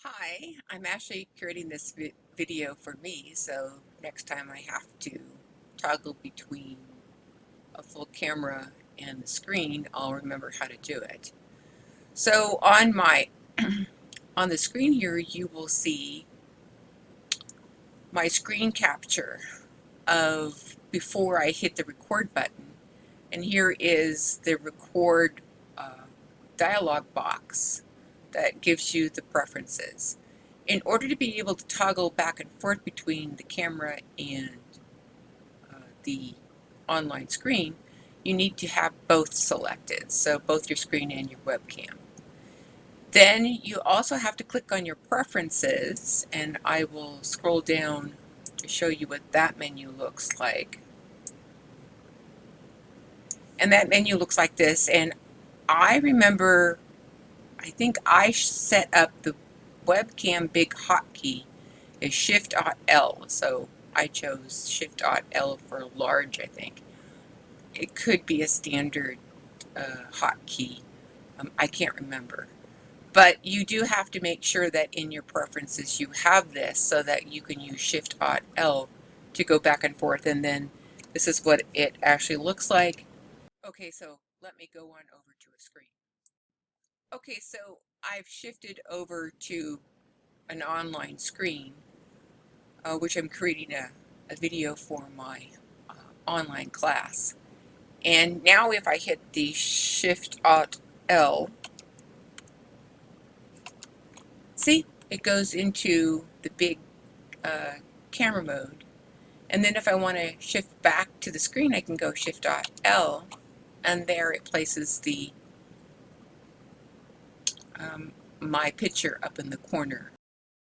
Hi, I'm actually creating this video for me, so next time I have to toggle between a full camera and the screen, I'll remember how to do it. So on the screen here, you will see my screen capture of before I hit the record button, and here is the record dialog box that gives you the preferences. In order to be able to toggle back and forth between the camera and the online screen, you need to have both selected, so both your screen and your webcam. Then you also have to click on your preferences, and I will scroll down to show you what that menu looks like. And that menu looks like this, and I remember, I think I set up the webcam big hotkey is Shift-Alt-L, so I chose Shift-Alt-L for large, I think. It could be a standard hotkey. I can't remember. But you do have to make sure that in your preferences you have this so that you can use Shift-Alt-L to go back and forth, and then this is what it actually looks like. Okay, so let me go on over to a screen. Okay, so I've shifted over to an online screen, which I'm creating a video for my online class. And now if I hit the Shift-Alt-L, see, it goes into the big camera mode. And then if I want to shift back to the screen, I can go Shift-Alt-L, and there it places the my picture up in the corner